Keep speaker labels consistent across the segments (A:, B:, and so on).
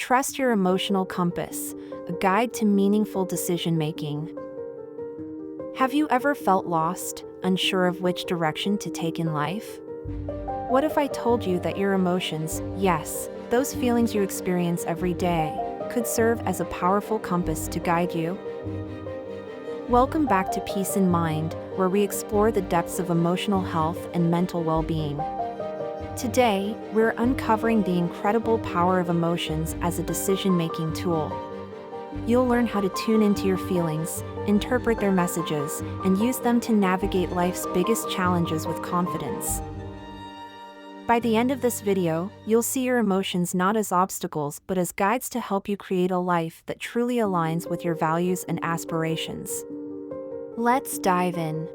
A: Trust your emotional compass, a guide to meaningful decision-making. Have you ever felt lost, unsure of which direction to take in life? What if I told you that your emotions, yes, those feelings you experience every day, could serve as a powerful compass to guide you? Welcome back to Peace in Mind, where we explore the depths of emotional health and mental well-being. Today, we're uncovering the incredible power of emotions as a decision-making tool. You'll learn how to tune into your feelings, interpret their messages, and use them to navigate life's biggest challenges with confidence. By the end of this video, you'll see your emotions not as obstacles but as guides to help you create a life that truly aligns with your values and aspirations. Let's dive in.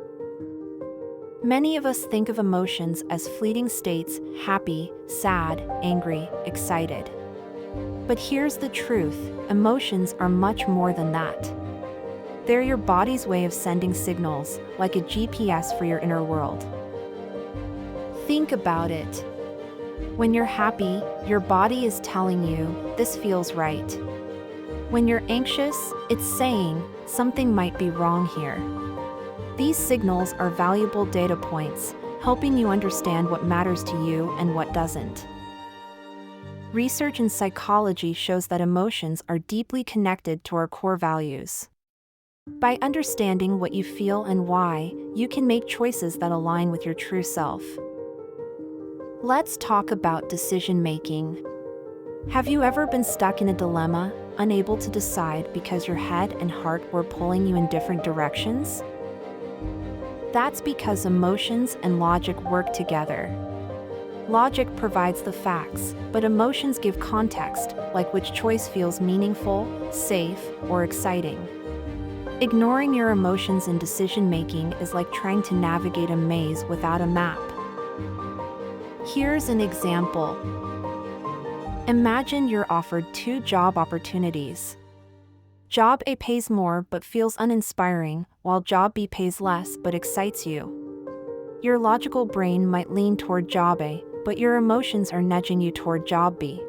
A: Many of us think of emotions as fleeting states: happy, sad, angry, excited. But here's the truth: emotions are much more than that. They're your body's way of sending signals, like a GPS for your inner world. Think about it. When you're happy, your body is telling you, "This feels right." When you're anxious, it's saying, "Something might be wrong here." These signals are valuable data points, helping you understand what matters to you and what doesn't. Research in psychology shows that emotions are deeply connected to our core values. By understanding what you feel and why, you can make choices that align with your true self. Let's talk about decision-making. Have you ever been stuck in a dilemma, unable to decide because your head and heart were pulling you in different directions? That's because emotions and logic work together. Logic provides the facts, but emotions give context, like which choice feels meaningful, safe, or exciting. Ignoring your emotions in decision-making is like trying to navigate a maze without a map. Here's an example. Imagine you're offered two job opportunities. Job A pays more but feels uninspiring, while Job B pays less but excites you. Your logical brain might lean toward Job A, but your emotions are nudging you toward Job B.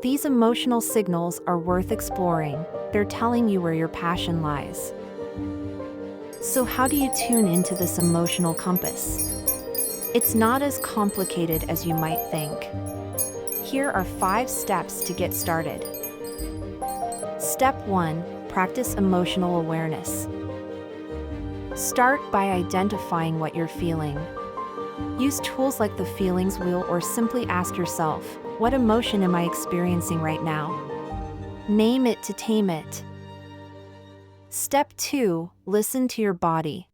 A: These emotional signals are worth exploring. They're telling you where your passion lies. So how do you tune into this emotional compass? It's not as complicated as you might think. Here are 5 steps to get started. Step 1. Practice emotional awareness. Start by identifying what you're feeling. Use tools like the feelings wheel or simply ask yourself, what emotion am I experiencing right now? Name it to tame it. Step 2. Listen to your body.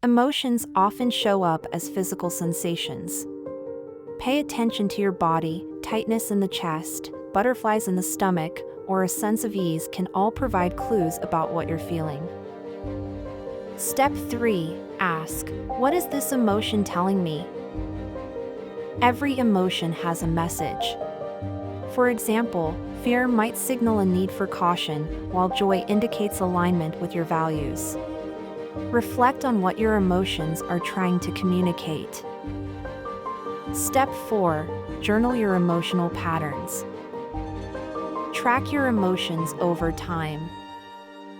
A: Emotions often show up as physical sensations. Pay attention to your body. Tightness in the chest, butterflies in the stomach, or a sense of ease can all provide clues about what you're feeling. Step 3. Ask, what is this emotion telling me? Every emotion has a message. For example, fear might signal a need for caution, while joy indicates alignment with your values. Reflect on what your emotions are trying to communicate. Step 4. Journal your emotional patterns. Track your emotions over time.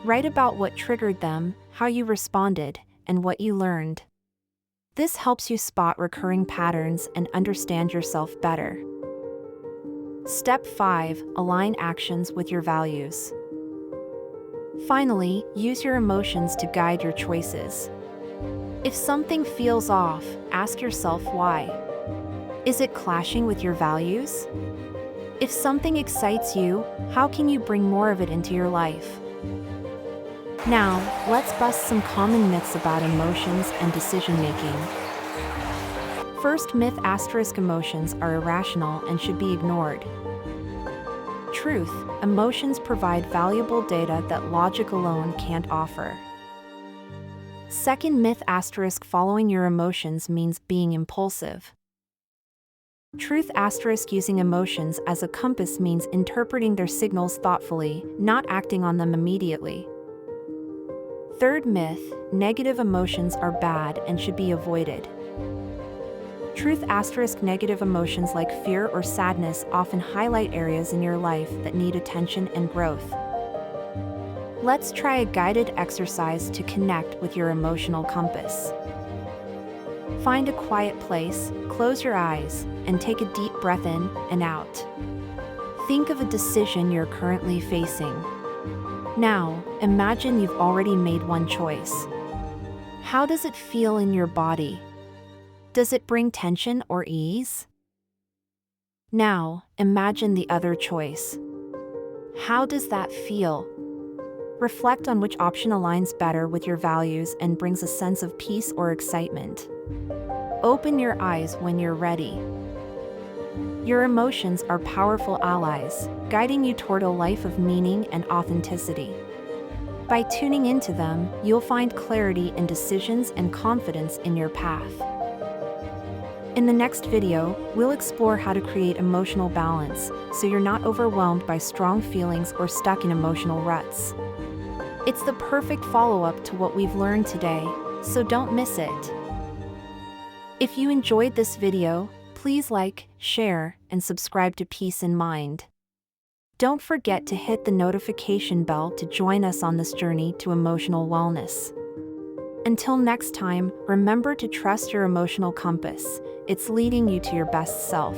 A: Write about what triggered them, how you responded, and what you learned. This helps you spot recurring patterns and understand yourself better. Step 5. Align actions with your values. Finally, use your emotions to guide your choices. If something feels off, ask yourself why. Is it clashing with your values? If something excites you, how can you bring more of it into your life? Now, let's bust some common myths about emotions and decision-making. First myth: emotions are irrational and should be ignored. Truth: emotions provide valuable data that logic alone can't offer. Second myth: following your emotions means being impulsive. Truth: using emotions as a compass means interpreting their signals thoughtfully, not acting on them immediately. Third myth: negative emotions are bad and should be avoided. Truth asterisk negative emotions like fear or sadness often highlight areas in your life that need attention and growth. Let's try a guided exercise to connect with your emotional compass. Find a quiet place, close your eyes, and take a deep breath in and out. Think of a decision you're currently facing. Now, imagine you've already made one choice. How does it feel in your body? Does it bring tension or ease? Now, imagine the other choice. How does that feel? Reflect on which option aligns better with your values and brings a sense of peace or excitement. Open your eyes when you're ready. Your emotions are powerful allies, guiding you toward a life of meaning and authenticity. By tuning into them, you'll find clarity in decisions and confidence in your path. In the next video, we'll explore how to create emotional balance so you're not overwhelmed by strong feelings or stuck in emotional ruts. It's the perfect follow-up to what we've learned today, so don't miss it. If you enjoyed this video, please like, share, and subscribe to Peace in Mind. Don't forget to hit the notification bell to join us on this journey to emotional wellness. Until next time, remember to trust your emotional compass. It's leading you to your best self.